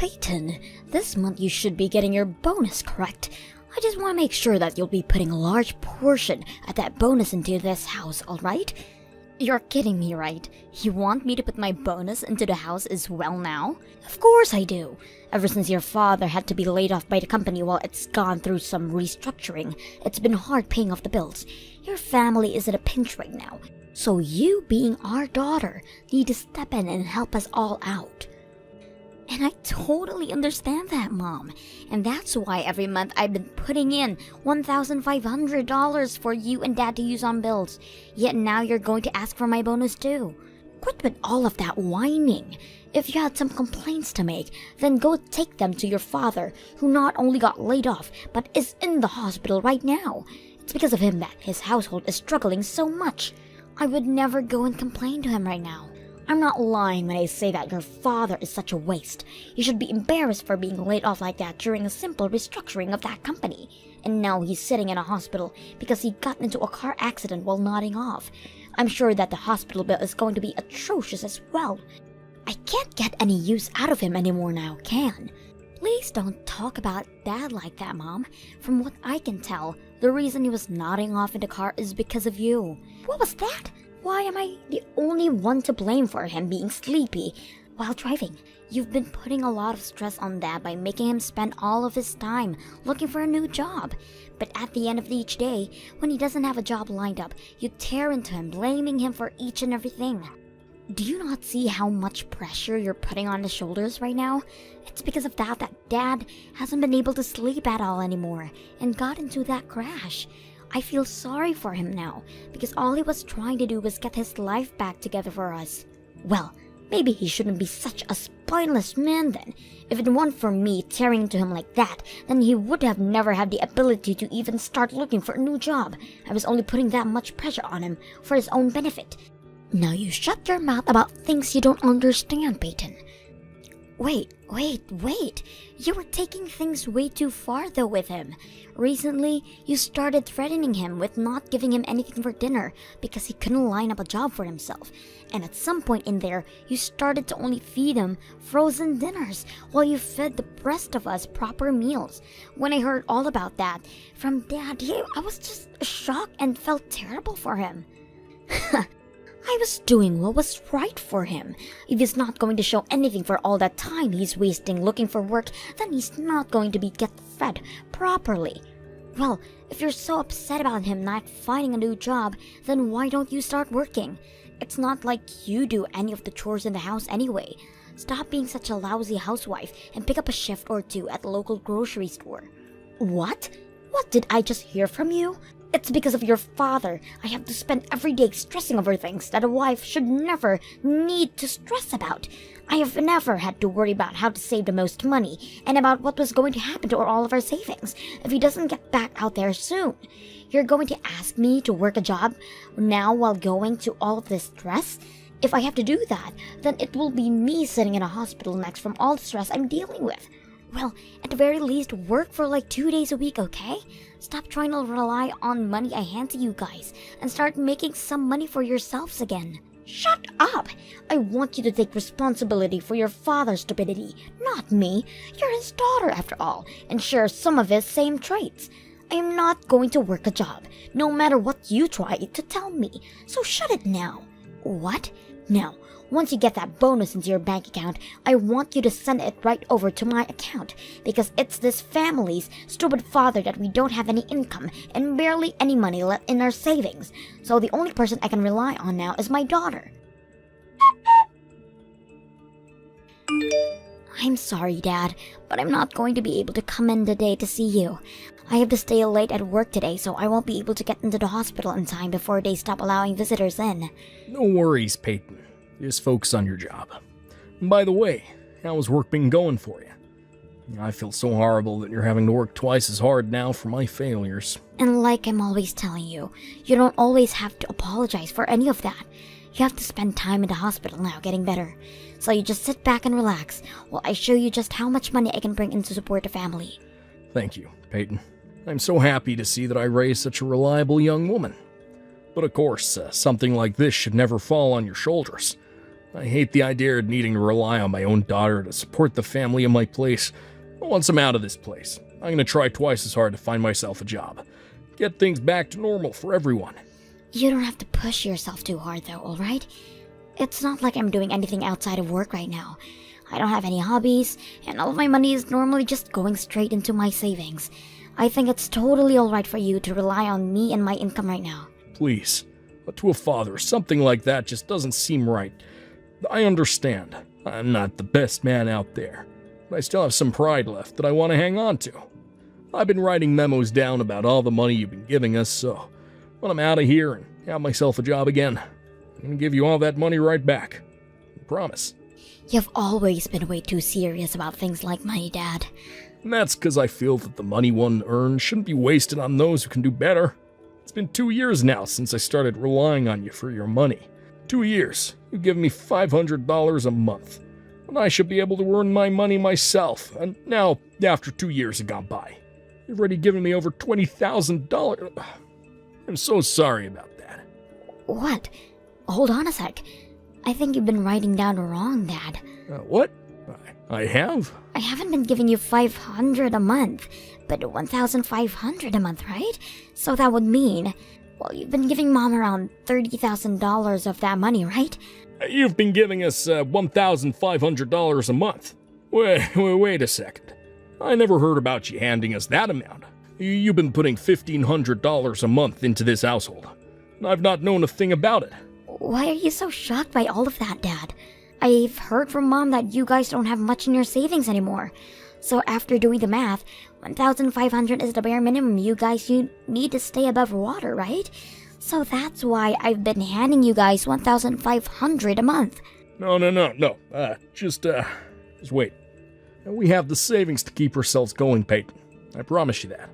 Peyton, this month you should be getting your bonus, correct? I just want to make sure that you'll be putting a large portion of that bonus into this house, alright? You're kidding me, right? You want me to put my bonus into the house as well now? Of course I do. Ever since your father had to be laid off by the company while it's gone through some restructuring, it's been hard paying off the bills. Your family is in a pinch right now. So you, being our daughter, need to step in and help us all out. And I totally understand that, Mom. And that's why every month I've been putting in $1,500 for you and Dad to use on bills. Yet now you're going to ask for my bonus too. Quit with all of that whining. If you had some complaints to make, then go take them to your father, who not only got laid off, but is in the hospital right now. It's because of him that his household is struggling so much. I would never go and complain to him right now. I'm not lying when I say that your father is such a waste. You should be embarrassed for being laid off like that during a simple restructuring of that company. And now he's sitting in a hospital because he got into a car accident while nodding off. I'm sure that the hospital bill is going to be atrocious as well. I can't get any use out of him anymore now, can? Please don't talk about Dad like that, Mom. From what I can tell, the reason he was nodding off in the car is because of you. What was that? Why am I the only one to blame for him being sleepy while driving? You've been putting a lot of stress on Dad by making him spend all of his time looking for a new job. But at the end of each day, when he doesn't have a job lined up, you tear into him, blaming him for each and everything. Do you not see how much pressure you're putting on his shoulders right now? It's because of that Dad hasn't been able to sleep at all anymore and got into that crash. I feel sorry for him now, because all he was trying to do was get his life back together for us. Well, maybe he shouldn't be such a spineless man then. If it weren't for me tearing into him like that, then he would have never had the ability to even start looking for a new job. I was only putting that much pressure on him for his own benefit. Now you shut your mouth about things you don't understand, Peyton. Wait. You were taking things way too far though with him. Recently, you started threatening him with not giving him anything for dinner because he couldn't line up a job for himself. And at some point in there, you started to only feed him frozen dinners while you fed the rest of us proper meals. When I heard all about that from Dad, I was just shocked and felt terrible for him. I was doing what was right for him. If he's not going to show anything for all that time he's wasting looking for work, then he's not going to get fed properly. Well, if you're so upset about him not finding a new job, then why don't you start working? It's not like you do any of the chores in the house anyway. Stop being such a lousy housewife and pick up a shift or two at the local grocery store. What? What did I just hear from you? It's because of your father I have to spend every day stressing over things that a wife should never need to stress about. I have never had to worry about how to save the most money and about what was going to happen to all of our savings if he doesn't get back out there soon. You're going to ask me to work a job now while going to all of this stress? If I have to do that, then it will be me sitting in a hospital next from all the stress I'm dealing with. Well, at the very least, work for like 2 days a week, okay? Stop trying to rely on money I hand to you guys and start making some money for yourselves again. Shut up! I want you to take responsibility for your father's stupidity, not me. You're his daughter after all, and share some of his same traits. I am not going to work a job, no matter what you try to tell me, so shut it now. What? Now, once you get that bonus into your bank account, I want you to send it right over to my account, because it's this family's stupid father that we don't have any income and barely any money left in our savings. So the only person I can rely on now is my daughter. I'm sorry, Dad, but I'm not going to be able to come in today to see you. I have to stay late at work today, so I won't be able to get into the hospital in time before they stop allowing visitors in. No worries, Peyton. Just focus on your job. And by the way, how's work been going for you? I feel so horrible that you're having to work twice as hard now for my failures. And like I'm always telling you, you don't always have to apologize for any of that. You have to spend time in the hospital now getting better. So you just sit back and relax while I show you just how much money I can bring in to support the family. Thank you, Peyton. I'm so happy to see that I raised such a reliable young woman. But of course, something like this should never fall on your shoulders. I hate the idea of needing to rely on my own daughter to support the family in my place. Once I'm out of this place, I'm gonna try twice as hard to find myself a job. Get things back to normal for everyone. You don't have to push yourself too hard though, alright? It's not like I'm doing anything outside of work right now. I don't have any hobbies, and all of my money is normally just going straight into my savings. I think it's totally alright for you to rely on me and my income right now. Please. But to a father, something like that just doesn't seem right. I understand. I'm not the best man out there, but I still have some pride left that I want to hang on to. I've been writing memos down about all the money you've been giving us, so when I'm out of here and have myself a job again, I'm going to give you all that money right back. I promise. You've always been way too serious about things like money, Dad. And that's because I feel that the money one earns shouldn't be wasted on those who can do better. It's been 2 years now since I started relying on you for your money. 2 years. You've given me $500 a month. And I should be able to earn my money myself. And now, after 2 years have gone by, you've already given me over $20,000. I'm so sorry about that. What? Hold on a sec. I think you've been writing down wrong, Dad. What? I have? I haven't been giving you $500 a month, but $1,500 a month, right? So that would mean, well, you've been giving Mom around $30,000 of that money, right? You've been giving us $1,500 a month. Wait a second. I never heard about you handing us that amount. You've been putting $1,500 a month into this household, and I've not known a thing about it. Why are you so shocked by all of that, Dad? I've heard from Mom that you guys don't have much in your savings anymore. So after doing the math, $1,500 is the bare minimum you need to stay above water, right? So that's why I've been handing you guys $1,500 a month. No. Just wait. We have the savings to keep ourselves going, Peyton. I promise you that.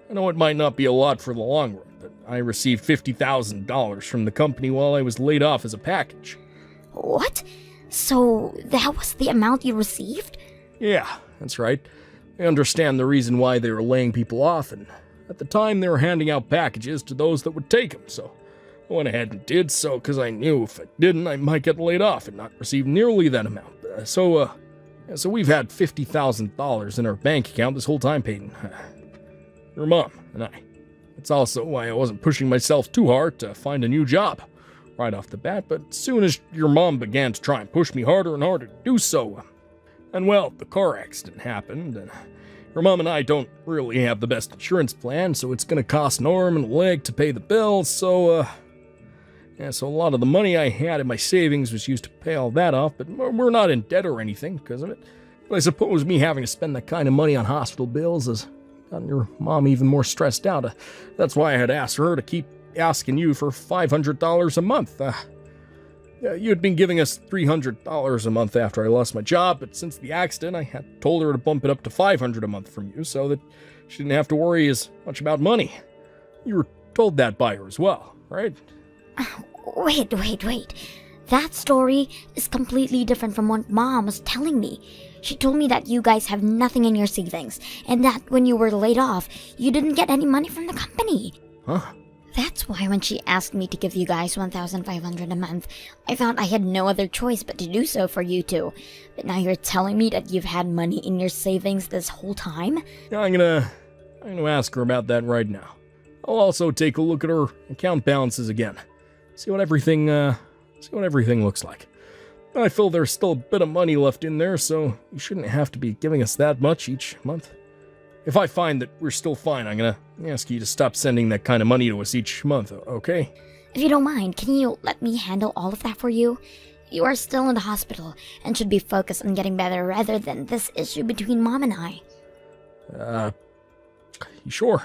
I know it might not be a lot for the long run, but I received $50,000 from the company while I was laid off as a package. What? So that was the amount you received? Yeah, that's right. I understand the reason why they were laying people off, and at the time they were handing out packages to those that would take them, so I went ahead and did so because I knew if I didn't, I might get laid off and not receive nearly that amount. So we've had $50,000 in our bank account this whole time, Peyton. Your mom and I. It's also why I wasn't pushing myself too hard to find a new job right off the bat, but as soon as your mom began to try and push me harder and harder to do so, and well, the car accident happened, and your mom and I don't really have the best insurance plan, so it's gonna cost an arm and a leg to pay the bills, so a lot of the money I had in my savings was used to pay all that off, but we're not in debt or anything because of it. But I suppose me having to spend that kind of money on hospital bills has gotten your mom even more stressed out. That's why I had asked her to keep asking you for $500 a month. You had been giving us $300 a month after I lost my job, but since the accident, I had told her to bump it up to $500 a month from you so that she didn't have to worry as much about money. You were told that by her as well, right? Wait. That story is completely different from what Mom was telling me. She told me that you guys have nothing in your savings, and that when you were laid off, you didn't get any money from the company. Huh? That's why when she asked me to give you guys $1,500 a month, I thought I had no other choice but to do so for you two. But now you're telling me that you've had money in your savings this whole time? Yeah, I'm gonna ask her about that right now. I'll also take a look at her account balances again. See what everything looks like. I feel there's still a bit of money left in there, so you shouldn't have to be giving us that much each month. If I find that we're still fine, I'm gonna ask you to stop sending that kind of money to us each month, okay? If you don't mind, can you let me handle all of that for you? You are still in the hospital and should be focused on getting better rather than this issue between Mom and I. You sure?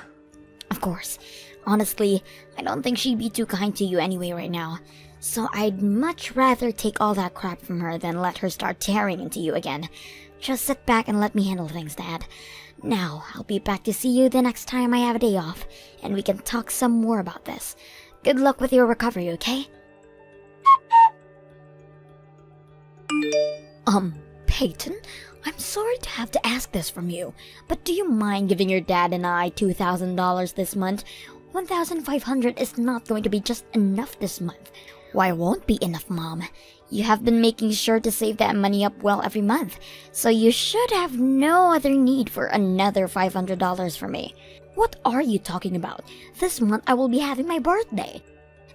Of course. Honestly, I don't think she'd be too kind to you anyway right now. So I'd much rather take all that crap from her than let her start tearing into you again. Just sit back and let me handle things, Dad. Now, I'll be back to see you the next time I have a day off, and we can talk some more about this. Good luck with your recovery, okay? Peyton, I'm sorry to have to ask this from you, but do you mind giving your dad and I $2,000 this month? $1,500 is not going to be just enough this month. Why won't be enough, Mom? You have been making sure to save that money up well every month, so you should have no other need for another $500 from me. What are you talking about? This month I will be having my birthday.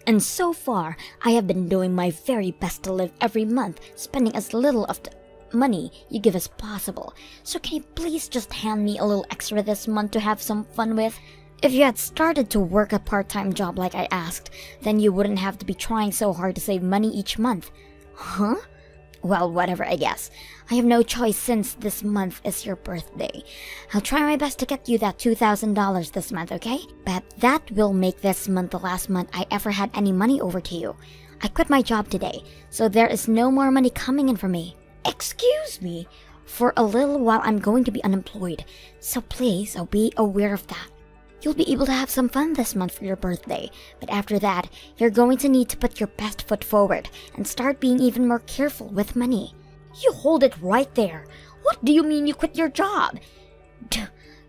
And so far, I have been doing my very best to live every month, spending as little of the money you give as possible. So can you please just hand me a little extra this month to have some fun with? If you had started to work a part-time job like I asked, then you wouldn't have to be trying so hard to save money each month. Huh? Well, whatever, I guess. I have no choice since this month is your birthday. I'll try my best to get you that $2,000 this month, okay? But that will make this month the last month I ever had any money over to you. I quit my job today, so there is no more money coming in for me. Excuse me? For a little while I'm going to be unemployed, so please be aware of that. You'll be able to have some fun this month for your birthday, but after that, you're going to need to put your best foot forward and start being even more careful with money. You hold it right there. What do you mean you quit your job?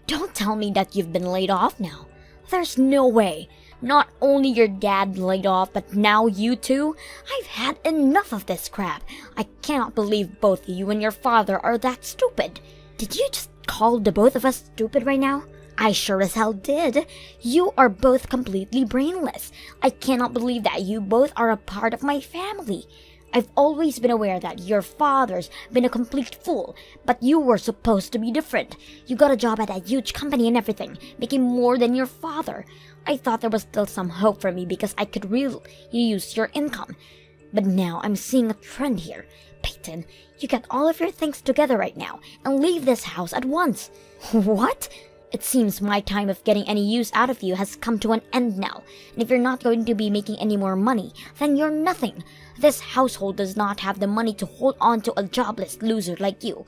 Don't tell me that you've been laid off now. There's no way. Not only your dad laid off, but now you too? I've had enough of this crap. I cannot believe both you and your father are that stupid. Did you just call the both of us stupid right now? I sure as hell did. You are both completely brainless. I cannot believe that you both are a part of my family. I've always been aware that your father's been a complete fool, but you were supposed to be different. You got a job at a huge company and everything, making more than your father. I thought there was still some hope for me because I could really use your income. But now I'm seeing a trend here. Peyton, you get all of your things together right now and leave this house at once. What? It seems my time of getting any use out of you has come to an end now, and if you're not going to be making any more money, then you're nothing. This household does not have the money to hold on to a jobless loser like you.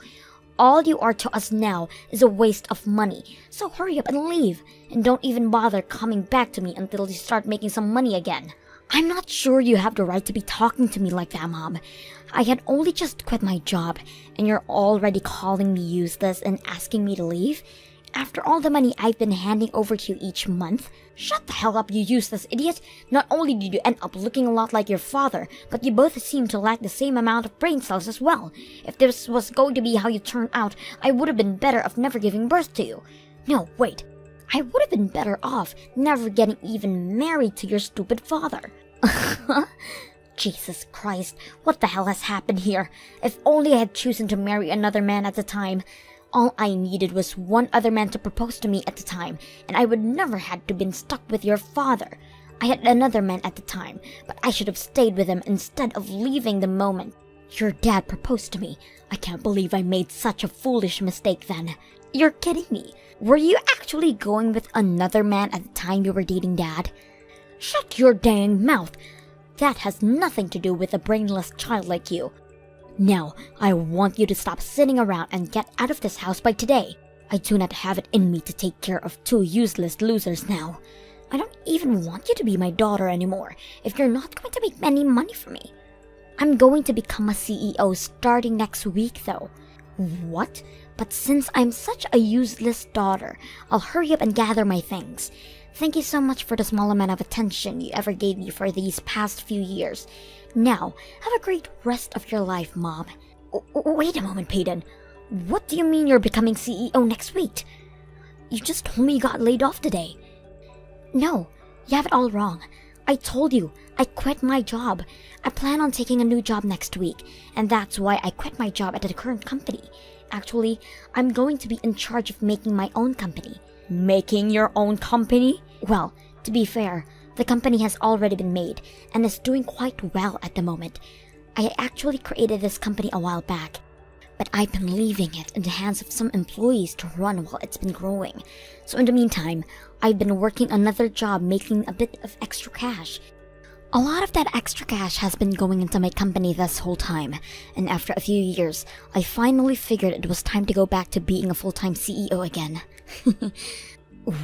All you are to us now is a waste of money, so hurry up and leave, and don't even bother coming back to me until you start making some money again. I'm not sure you have the right to be talking to me like that, Mom. I had only just quit my job, and you're already calling me useless and asking me to leave? After all the money I've been handing over to you each month? Shut the hell up, you useless idiot! Not only did you end up looking a lot like your father, but you both seem to lack the same amount of brain cells as well. If this was going to be how you turned out, I would have been better off never giving birth to you. No, wait. I would have been better off never getting even married to your stupid father. Jesus Christ, what the hell has happened here? If only I had chosen to marry another man at the time. All I needed was one other man to propose to me at the time, and I would never had to been stuck with your father. I had another man at the time, but I should have stayed with him instead of leaving the moment your dad proposed to me. I can't believe I made such a foolish mistake then. You're kidding me. Were you actually going with another man at the time you were dating Dad? Shut your dang mouth. That has nothing to do with a brainless child like you. Now, I want you to stop sitting around and get out of this house by today. I do not have it in me to take care of two useless losers now. I don't even want you to be my daughter anymore if you're not going to make any money for me. I'm going to become a CEO starting next week though. What? But since I'm such a useless daughter, I'll hurry up and gather my things. Thank you so much for the small amount of attention you ever gave me for these past few years. Now, have a great rest of your life, Mom. Wait a moment, Peyton. What do you mean you're becoming CEO next week? You just told me you got laid off today. No, you have it all wrong. I told you, I quit my job. I plan on taking a new job next week, and that's why I quit my job at the current company. Actually, I'm going to be in charge of making my own company. Making your own company? Well, to be fair, the company has already been made and is doing quite well at the moment. I actually created this company a while back, but I've been leaving it in the hands of some employees to run while it's been growing. So in the meantime, I've been working another job making a bit of extra cash. A lot of that extra cash has been going into my company this whole time, and after a few years, I finally figured it was time to go back to being a full-time CEO again.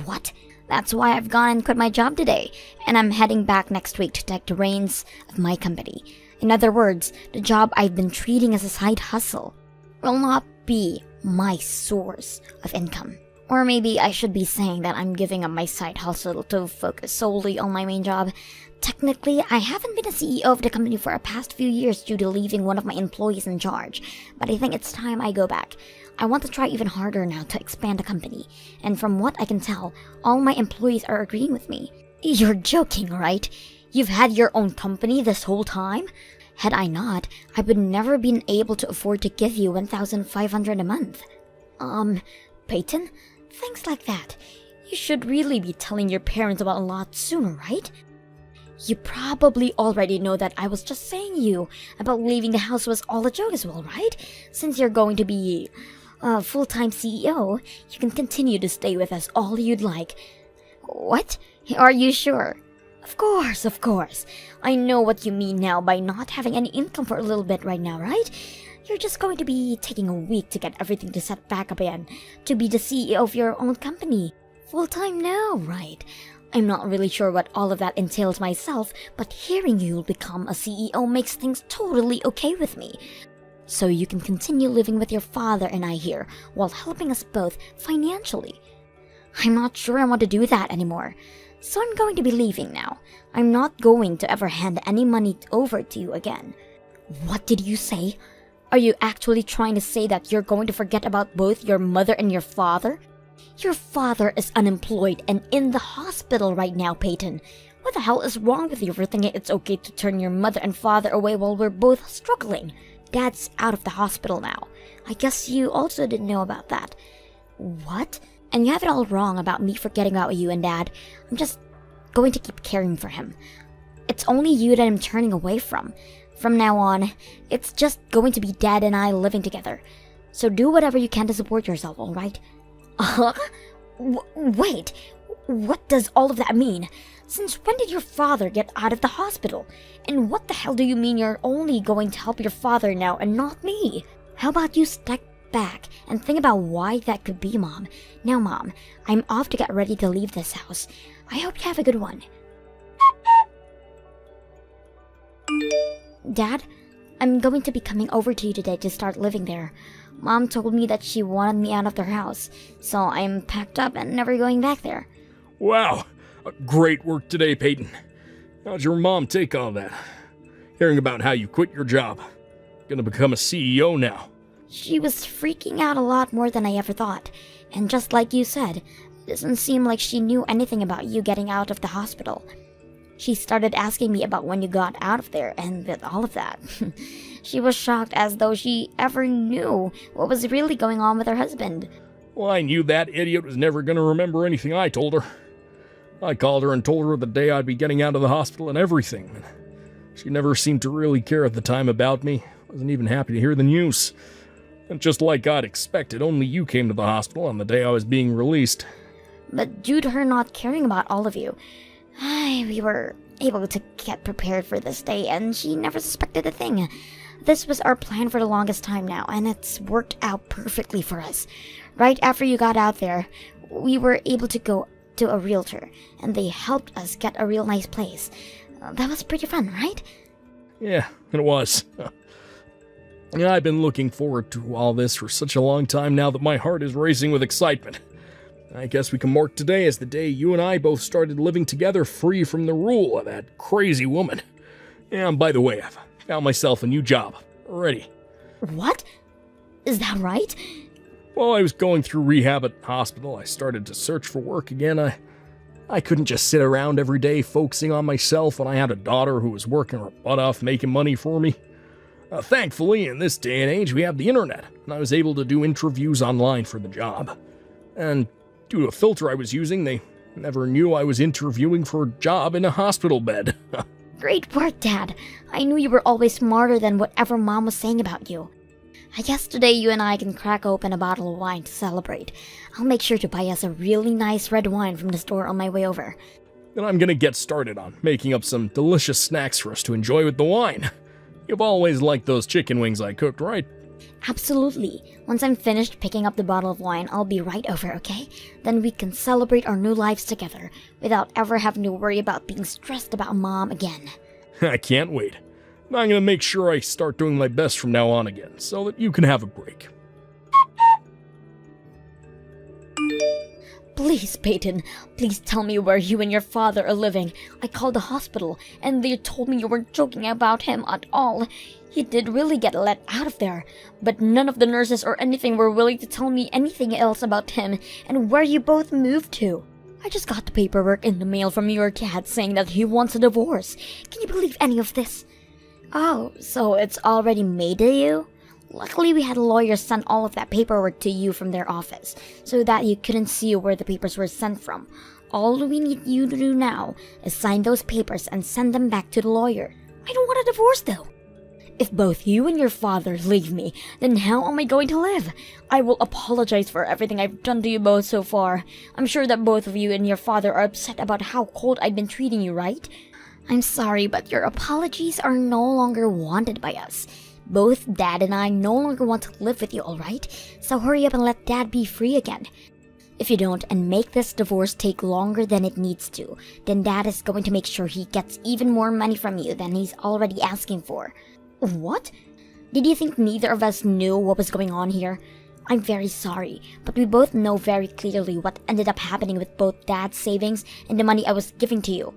What? That's why I've gone and quit my job today, and I'm heading back next week to take the reins of my company. In other words, the job I've been treating as a side hustle will not be my source of income. Or maybe I should be saying that I'm giving up my side hustle to focus solely on my main job. Technically, I haven't been a CEO of the company for the past few years due to leaving one of my employees in charge, but I think it's time I go back. I want to try even harder now to expand the company, and from what I can tell, all my employees are agreeing with me. You're joking, right? You've had your own company this whole time? Had I not, I would never been able to afford to give you 1,500 a month. Peyton? Things like that. You should really be telling your parents about a lot sooner, right? You probably already know that I was just saying you about leaving the house was all a joke as well, right? Since you're going to be a full-time CEO, you can continue to stay with us all you'd like. What? Are you sure? Of course. I know what you mean now by not having any income for a little bit right now, right? You're just going to be taking a week to get everything to set back up again, to be the CEO of your own company. Full-time now, right? I'm not really sure what all of that entails myself, but hearing you'll become a CEO makes things totally okay with me. So you can continue living with your father and I here, while helping us both financially. I'm not sure I want to do that anymore. So I'm going to be leaving now. I'm not going to ever hand any money over to you again. What did you say? Are you actually trying to say that you're going to forget about both your mother and your father? Your father is unemployed and in the hospital right now, Peyton. What the hell is wrong with you for thinking it's okay to turn your mother and father away while we're both struggling? Dad's out of the hospital now. I guess you also didn't know about that. What? And you have it all wrong about me forgetting about you and Dad. I'm just going to keep caring for him. It's only you that I'm turning away from. From now on, it's just going to be Dad and I living together. So do whatever you can to support yourself, alright? Wait, what does all of that mean? Since when did your father get out of the hospital? And what the hell do you mean you're only going to help your father now and not me? How about you step back and think about why that could be, Mom. Now, Mom, I'm off to get ready to leave this house. I hope you have a good one. Dad, I'm going to be coming over to you today to start living there. Mom told me that she wanted me out of their house, so I'm packed up and never going back there. Wow, great work today, Peyton. How'd your mom take all that? Hearing about how you quit your job. Gonna become a CEO now. She was freaking out a lot more than I ever thought. And just like you said, it doesn't seem like she knew anything about you getting out of the hospital. She started asking me about when you got out of there and with all of that. She was shocked as though she ever knew what was really going on with her husband. Well, I knew that idiot was never going to remember anything I told her. I called her and told her the day I'd be getting out of the hospital and everything. She never seemed to really care at the time about me. Wasn't even happy to hear the news. And just like I'd expected, only you came to the hospital on the day I was being released. But due to her not caring about all of you, we were able to get prepared for this day, and she never suspected a thing. This was our plan for the longest time now, and it's worked out perfectly for us. Right after you got out there, we were able to go to a realtor, and they helped us get a real nice place. That was pretty fun, right? Yeah, it was. Yeah, I've been looking forward to all this for such a long time now that my heart is racing with excitement. I guess we can mark today as the day you and I both started living together free from the rule of that crazy woman. And by the way, I've found myself a new job already. What? Is that right? While I was going through rehab at hospital, I started to search for work again. I couldn't just sit around every day focusing on myself when I had a daughter who was working her butt off making money for me. Thankfully, in this day and age, we have the internet, and I was able to do interviews online for the job. And due to a filter I was using, they never knew I was interviewing for a job in a hospital bed. Great work, Dad. I knew you were always smarter than whatever Mom was saying about you. I guess today you and I can crack open a bottle of wine to celebrate. I'll make sure to buy us a really nice red wine from the store on my way over. Then I'm gonna get started on making up some delicious snacks for us to enjoy with the wine. You've always liked those chicken wings I cooked, right? Absolutely. Once I'm finished picking up the bottle of wine, I'll be right over, okay? Then we can celebrate our new lives together without ever having to worry about being stressed about Mom again. I can't wait. I'm gonna make sure I start doing my best from now on again, so that you can have a break. Please, Peyton, please tell me where you and your father are living. I called the hospital, and they told me you weren't joking about him at all. He did really get let out of there, but none of the nurses or anything were willing to tell me anything else about him and where you both moved to. I just got the paperwork in the mail from your dad saying that he wants a divorce. Can you believe any of this? Oh, so it's already made to you? Luckily, we had lawyers send all of that paperwork to you from their office, so that you couldn't see where the papers were sent from. All we need you to do now is sign those papers and send them back to the lawyer. I don't want a divorce, though. If both you and your father leave me, then how am I going to live? I will apologize for everything I've done to you both so far. I'm sure that both of you and your father are upset about how cold I've been treating you, right? I'm sorry, but your apologies are no longer wanted by us. Both Dad and I no longer want to live with you, alright? So hurry up and let Dad be free again. If you don't and make this divorce take longer than it needs to, then Dad is going to make sure he gets even more money from you than he's already asking for. What? Did you think neither of us knew what was going on here? I'm very sorry, but we both know very clearly what ended up happening with both Dad's savings and the money I was giving to you.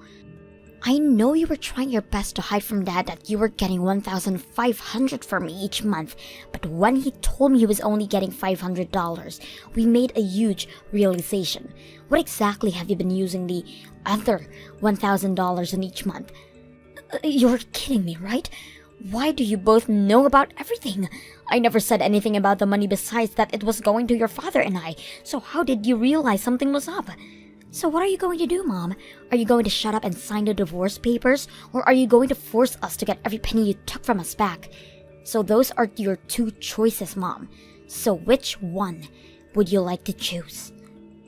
I know you were trying your best to hide from Dad that you were getting $1,500 from me each month, but when he told me he was only getting $500, we made a huge realization. What exactly have you been using the other $1,000 in each month? You're kidding me, right? Why do you both know about everything? I never said anything about the money besides that it was going to your father and I, so how did you realize something was up? So what are you going to do, Mom? Are you going to shut up and sign the divorce papers, or are you going to force us to get every penny you took from us back? So those are your two choices, Mom. So which one would you like to choose?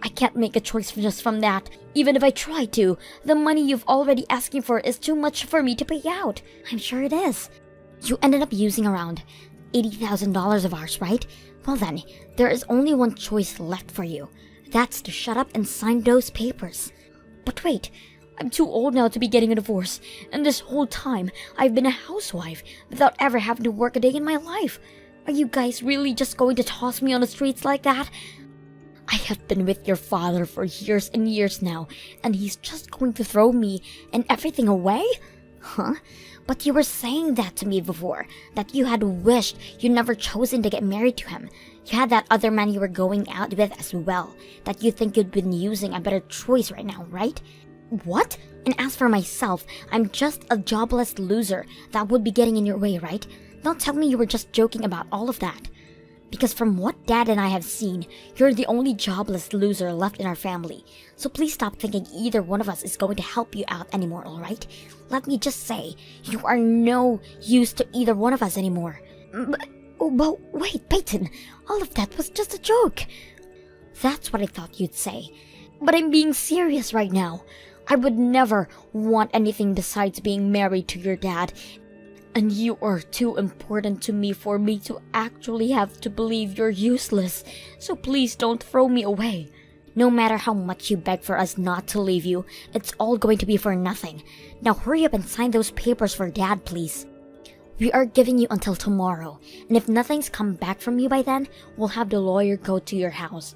I can't make a choice just from that. Even if I try to, the money you've already asking for is too much for me to pay out. I'm sure it is. You ended up using around $80,000 of ours, right? Well then, there is only one choice left for you. That's to shut up and sign those papers. But wait, I'm too old now to be getting a divorce, and this whole time I've been a housewife without ever having to work a day in my life. Are you guys really just going to toss me on the streets like that? I have been with your father for years and years now, and he's just going to throw me and everything away? Huh? But you were saying that to me before, that you had wished you never chosen to get married to him. You had that other man you were going out with as well, that you think you'd been using a better choice right now, right? What? And as for myself, I'm just a jobless loser that would be getting in your way, right? Don't tell me you were just joking about all of that. Because from what Dad and I have seen, you're the only jobless loser left in our family. So please stop thinking either one of us is going to help you out anymore, alright? Let me just say, you are no use to either one of us anymore. But wait, Peyton, all of that was just a joke. That's what I thought you'd say. But I'm being serious right now. I would never want anything besides being married to your dad. And you are too important to me for me to actually have to believe you're useless. So please don't throw me away. No matter how much you beg for us not to leave you, it's all going to be for nothing. Now hurry up and sign those papers for Dad, please. We are giving you until tomorrow, and if nothing's come back from you by then, we'll have the lawyer go to your house.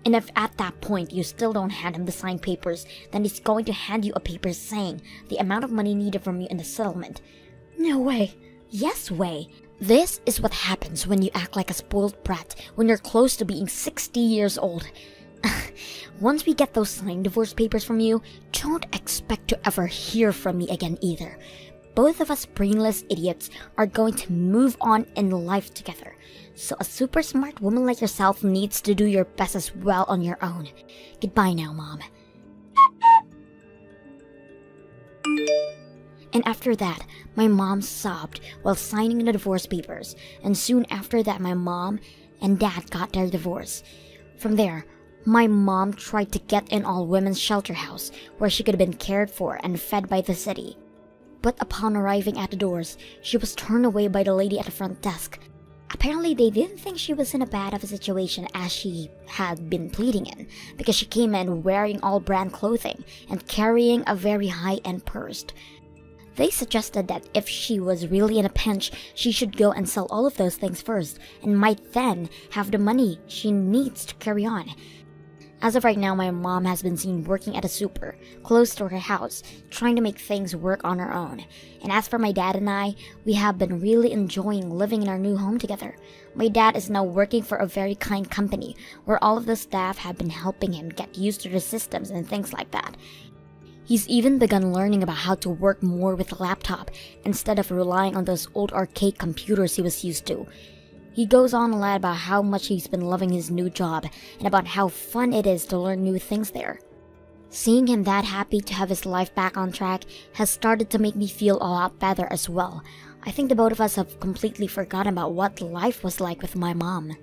And if at that point you still don't hand him the signed papers, then he's going to hand you a paper saying the amount of money needed from you in the settlement. No way. Yes way. This is what happens when you act like a spoiled brat when you're close to being 60 years old. Once we get those signed divorce papers from you, don't expect to ever hear from me again either. Both of us brainless idiots are going to move on in life together. So a super smart woman like yourself needs to do your best as well on your own. Goodbye now, Mom. And after that, my mom sobbed while signing the divorce papers, and soon after that my mom and Dad got their divorce. From there, my mom tried to get in all women's shelter house where she could have been cared for and fed by the city. But upon arriving at the doors, she was turned away by the lady at the front desk. Apparently they didn't think she was in a bad of a situation as she had been pleading in, because she came in wearing all brand clothing and carrying a very high-end purse. They suggested that if she was really in a pinch, she should go and sell all of those things first, and might then have the money she needs to carry on. As of right now, my mom has been seen working at a super, close to her house, trying to make things work on her own. And as for my dad and I, we have been really enjoying living in our new home together. My dad is now working for a very kind company, where all of the staff have been helping him get used to the systems and things like that. He's even begun learning about how to work more with a laptop, instead of relying on those old arcade computers he was used to. He goes on a lot about how much he's been loving his new job, and about how fun it is to learn new things there. Seeing him that happy to have his life back on track has started to make me feel a lot better as well. I think the both of us have completely forgotten about what life was like with my mom.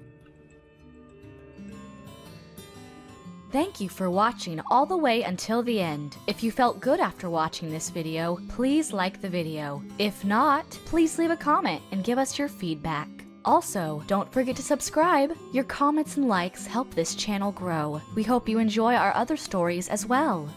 Thank you for watching all the way until the end. If you felt good after watching this video, please like the video. If not, please leave a comment and give us your feedback. Also, don't forget to subscribe. Your comments and likes help this channel grow. We hope you enjoy our other stories as well.